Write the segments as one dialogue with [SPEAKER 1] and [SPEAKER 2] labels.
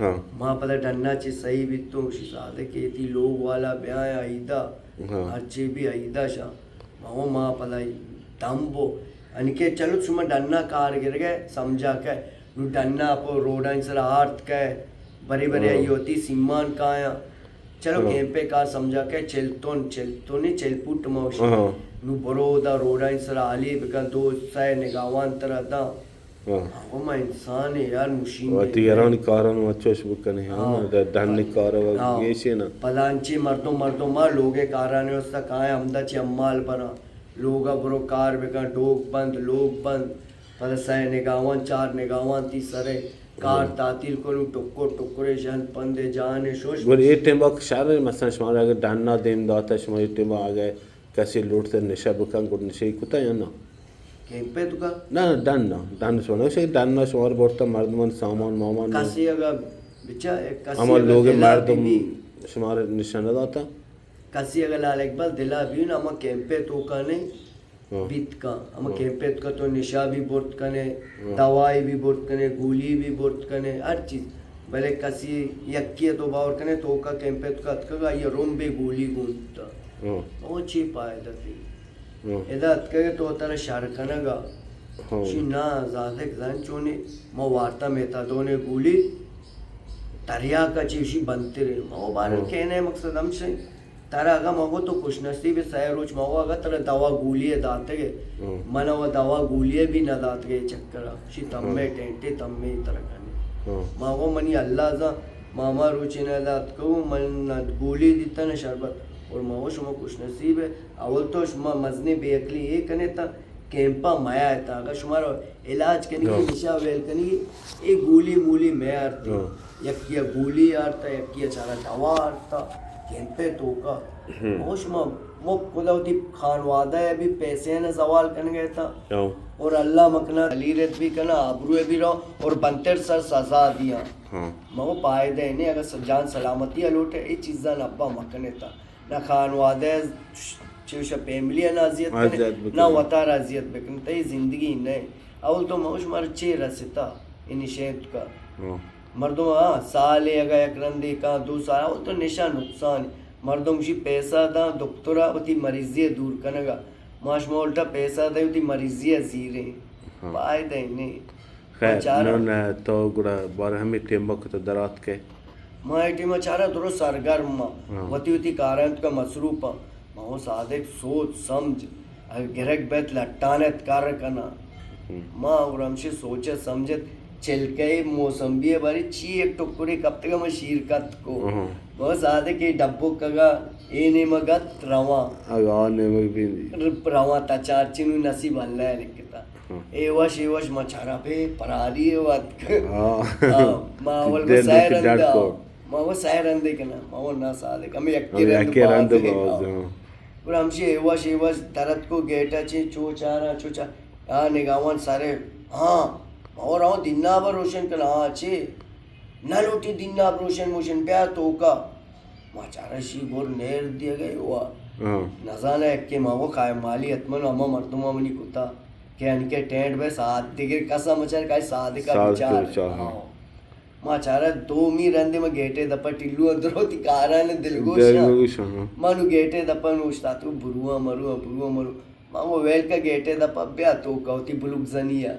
[SPEAKER 1] ہاں
[SPEAKER 2] ماں پتہ ڈننا چی صحیح بھی تو شیزادے کہتی لوگ والا بیاں عیدہ ہرچی بھی عیدہ شاہ ماں ماں پتہ دمبو انکے چلو شما ڈننا کار گر گئے سمجھا کہ نو ڈننا اپو روڈا انسر آرت کہ بری بری ایوتی سیمان کایا چلو کیمپے کار سمجھا کہ چلتونی چلپوٹ موشی نو برو دا روڈا انسر آلی بکا دو سائے نگاوان ترہ دا ما انسان ہے یار مشین
[SPEAKER 1] و تیرانی کاران وچوش بکنی ہاں دہنی کارا و گیشی نا
[SPEAKER 2] پلانچی مردوں ما لوگے کارانے استا کائیں ہمدہ چی امال برا لوگا برو کار بکا ڈوک بند لوگ بند پتہ سائے نگاوان چار نگاوان تی سرے کار تعطیل کنو ٹکرے جن پندے جانے شوش
[SPEAKER 1] گوڑ یہ ٹیم باک شہر مثلا شمارا اگر ڈاننا دیم داتا شمار یہ ٹیم با آگئے کسی لوٹتے نشا بکن گوڑ نشای کتا یا نا
[SPEAKER 2] کیمپے تو کا
[SPEAKER 1] نا ڈاننا شمارا اگر ڈاننا شمار بورتا مردمان سامان مامان
[SPEAKER 2] کسی اگر بچا کسی
[SPEAKER 1] اما لوگ
[SPEAKER 2] اگر
[SPEAKER 1] مردم شمار نشانہ داتا
[SPEAKER 2] کسی اگر لال اقبال دلا بیون اما کیمپے تو کا نہیں بیت کا اما کیمپے تو کا تو نشا بھی بورت کنے دوائی بھی بورت کنے گولی بھی بورت کنے ہر چیز بلے کسی یکی تو باور کنے تو کا کیمپے تو کا اتکا یہ روم بے گولی گونتا وہ چی پائدہ تھی ادھا اتکا تو تر شارکنگا چی نا زادک زن چونی مو وارتا میتا دونے گولی تریا کا چیوشی بنتے رہے مو بارن کہنے مقصد ہم سے تارا اگا مگو تو خوش نصیب سائے روچ مگو اگا تارا دوا گولیے داتے گئے منا وہ دوا گولیے بھی نہ داتے گئے چکرہ شی تمہیں ٹینٹے تمہیں ترکانے مگو منی اللہ زا ماما روچی نہ دات کو من گولی دیتا نہ شربت اور مگو شما خوش نصیب ہے اول تو شما مزنی بے اکلی یہ کنے تا کیمپا مایا ہے تا اگر شما علاج کنی نشا ویل کنی ایک گولی مولی میں آرتی یکیا گولی آرتا یکیا چارا دوا آرتا کیمپے تو کا ہوش وہ خدا ہوتی خانوادہ ہے بھی پیسے نہ زوال کن گئے تھا اور اللہ مکنا علیرت بھی کنا آبروے بھی رہو اور بنتر سر سزا دیا مو پائے دے نہیں اگر جان سلامتی لوٹے یہ چیزاں نہ ابا مکنے تھا نہ خانوادہ چوشا پیملی نازیت کنے نہ وطار ازیت بکن تا یہ زندگی نہیں اول تو موش مر چے رستا انہی شیط کا مردم سالے اگا یک رندی کا دو سال اول تو نشا نقصان مردم شی پیسہ دا دکترہ ہوتی مریضی دور کنگا ماش مولٹا پیسہ دا ہوتی مریضی زیرے پائے دے نہیں
[SPEAKER 1] خیر نون تو گڑا بار ہمیں ٹیم وقت درات کے
[SPEAKER 2] ماں ٹیم چارا درو سرگرم ہوتی ہوتی کارنت کا مصروفا ماں صادق سوچ سمجھ گرک بیت لٹانت کار کنا ماں اور ہمشی سوچے سمجھت چلکے موسمبی باری چی ایک ٹکڑی کب تک میں شیرکت کو بہت زیادہ کہ ڈبو کگا اینے مگت رواں
[SPEAKER 1] آنے مگبی
[SPEAKER 2] رواں تا چارچینو نصیب اللہ ہے لکھتا ایوش مچارا پہ پراری ہے وقت ماول وہ سائے رندہ ماول سائے رندے کنا ماول نا صادق ہمیں یکی رند باز اور ہمشی ایوش درد کو گیٹا چی چوچارا نگاوان سارے اور آؤں دن آبا روشن کنا آچے نہ لوٹی دن آب روشن موشن پیا تو کا ماں چارا شی گور نیر دیا گئے ہوا نزانہ ایک کے ماں وہ خائم مالی اتمن اما مردم امنی کتا کہ انکے ٹینٹ بے ساتھ دیگر کسا مچار کائی ساتھ کا بچار ماں چارا دو می رندے میں گیٹے دپا ٹلو اندر ہوتی کارانے دلگوشا مانو گیٹے دپا نوشتا تو بروا مرو ماں وہ ویل کا گیٹے دپا بیا تو کا ہوتی بلوک زنیہ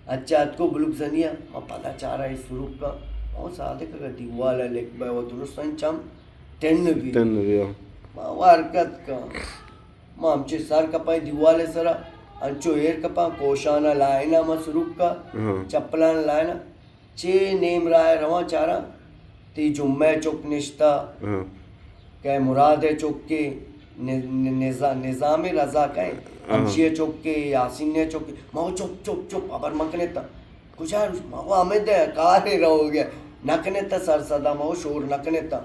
[SPEAKER 2] اچھا ات کو بلوک زنیا ماں پتہ چاہ رہا ہے سروک کا ماں صادق اگر دیوالا لکھ بائی وہ درستان چم ٹن بھی ماں وہ حرکت کا ماں ہمچے سار کپائی دیوالے سرا انچو ایر کپا کوشانا لائنا ماں سروک کا چپلانا لائنا چے نیم رائے رواں چارا تی جمعہ چک نشتا کہ مراد چک کے نظام رضا کہیں ہمشیہ چوک کے یاسین نے چوک کے ماں چپ ابر مکنے تا کچھ ہے ماں ہمیں دے کارے رہو گیا نکنے تا سر صدا ماں شور نکنے تا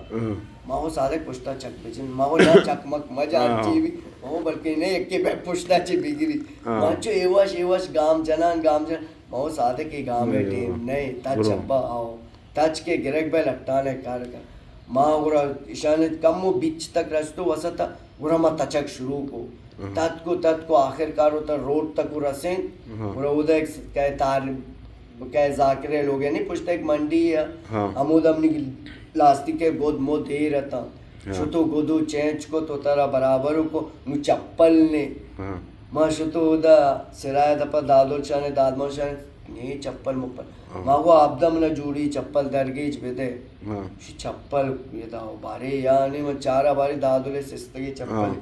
[SPEAKER 2] ماں صادق پشتا چک بچن ماں نہ چک مک مجار چی بھی ماں بلکہ نہیں ایک کے بے پشتا چی بگری ماں چو ایوش گام جنان ماں صادق کی گام ہے ٹیم نہیں تچ ابا آؤ تچ کے گرک بے لٹانے کار کر ماں گرا اشانت کم و بیچ تک رستو وسطا گرا ماں تچک شروع کو تت کو آخر کار ہوتا روڈ تک وہ رسیں اور ادھا ایک تار کہ ذاکرے لوگ نہیں پوچھتے ایک منڈی ہے عمود امنی لاسٹک کے گود مو دے رہتا شتو گودو چینچ کو تو ترا برابر کو نو چپل نے ما شتو دا سرائے دپا دادو چانے دادمو چانے نہیں چپل مپل ما کو آبدم نہ جوڑی چپل درگیج بیدے چپل یہ دا بارے یعنی ما چارا باری دادو لے سستگی چپل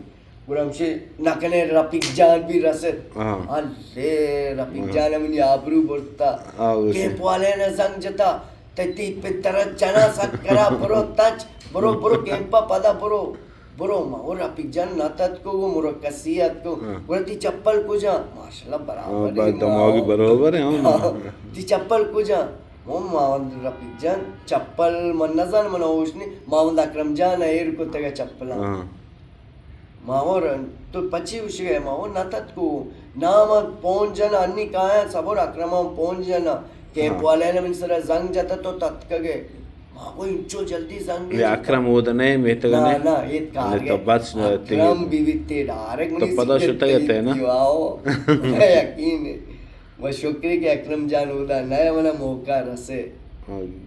[SPEAKER 2] گرمشی نکنے رپیک جان بھی رسد لے رپیک جان منی آبرو برتا کیپ والے نے زنگ جتا تی پتر چنا سکرا برو تچ برو برو کیمپا پدا برو برو ما اور رپیک جان نتت کو وہ مرکسیت کو گرتی چپل کو جا ماشاءاللہ برابر
[SPEAKER 1] دماغی برابر ہے
[SPEAKER 2] تی چپل کو جا ماوند رپیک جان چپل من نزان من اوشنی ماوند اکرم جان ایر کو تگا چپلا ماور تو پچی اُس گئے ماور نتت کو نام پونچ جنا انی کہاں ہے سبور اکرمام پونچ جنا کیمپ والے نے من سر زنگ جتا تو تتک گئے ماور انچو جلدی زنگ
[SPEAKER 1] گئے اکرم ودنے میتگنے
[SPEAKER 2] نا نا ایت کار گئے اکرم بیویتے ڈارک
[SPEAKER 1] تو پدا شتا گئے تے نا
[SPEAKER 2] یقین ہے وہ شکری کہ اکرم جان ہودا نئے منا موقع رسے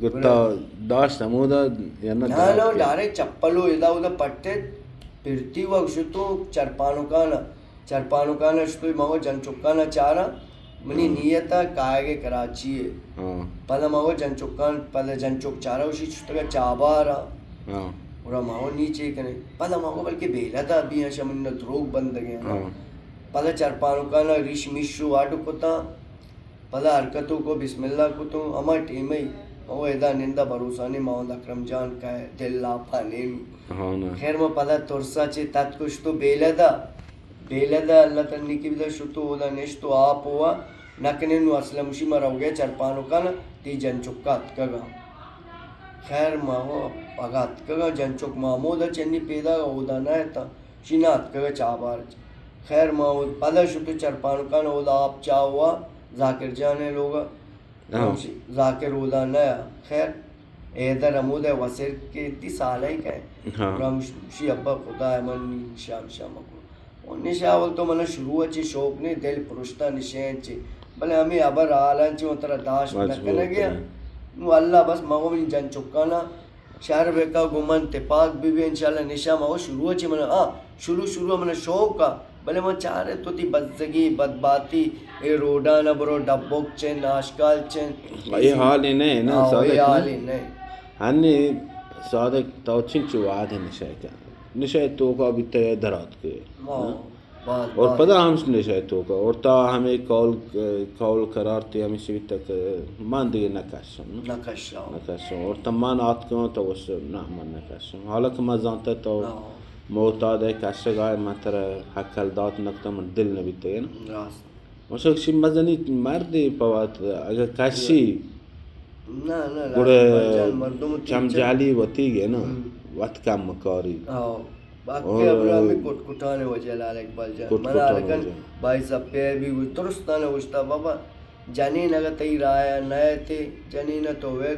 [SPEAKER 1] گتا داشت ہمودا یا نا
[SPEAKER 2] نا ڈارک چپلو ادا ادا پٹتے پھرتی وقت شتو چرپانو کانا شتو ماو جن چکانا چارا منی نیتا کائے کراچی ہے پدا ماو جن چکان پدا جن چک چارا اسی شتو کا چابارا اور ماو نیچے کنے پدا ماو بلکہ بیلا دا بھی ہیں شمن دروگ بند گیا پدا چرپانو کانا ریش میشو آٹو کتا پدا حرکتو کو بسم اللہ کتو اما ٹیمئی ماو ایدہ نندہ بروسانی ماو اکرم جان کا ہے دل لاپا نینو خیر ما پدا ترسا چے تات کچھ تو بیلدہ اللہ تنی کی بیدہ شتو ہودا نشتو آپ ہوا نکنے نو اسلم اسی مرا ہو گیا چرپانو کانا تی جن چکا اتکگا خیر ما ہو اگا اتکگا جن چک مامودا چنی پیدا ہودا نہ تا شینا اتکگا چابار خیر ما ہو پدا شتو چرپانو کانا ہودا آپ چا ہوا ذاکر جانے لوگا ذاکر ہودا نیا خیر ایدر عمود وسیر کے تی سالہ ہی کہیں رمشی ابا خدا ہے من نشا مکو اور نشاول تو منہ شروع اچھی شوق نہیں دل پرشتہ نشین چی بلے ہمیں ابر آلان چی مطرح داشت نکنے گیا نو اللہ بس مغو من جن چکانا شہر بیکا گمن تپاک بھی انشاءاللہ نشا مغو شروع اچھی منہ شروع منہ شوق کا بلے من چاہ رہے تو تی بدزگی بدباتی اے روڈانا برو ڈبوک چین آشکال چین
[SPEAKER 1] یہ حال ہی نہیں نا
[SPEAKER 2] یہ حال ہی نہیں
[SPEAKER 1] ہنی صادق تو چنچو وعد ہے نشاء کا نشاء تو کا بھی تے درات کے اور پدا ہم نشاء تو کا اور تا ہمیں کول قرار تے ہمیں سے تک مان دے نکاشم اور تمان آت کو تو اس نہ من نکاشم حالانکہ میں جانتا تو معتاد ہے کاشگائے متر حقل دات نقطہ من دل نہ بیتے نا مشک شی مزنی مردی پوات اگر کاشی گڑے چمجالی وتی گئے نا وقت کا مکاری
[SPEAKER 2] باقی ابرامی کٹکٹانے وجہ لال اقبال جان منا لکن بھائی سب پہ بھی درستانے وشتا بابا جنین اگر تی رایا نئے تے جنین تو ہوئے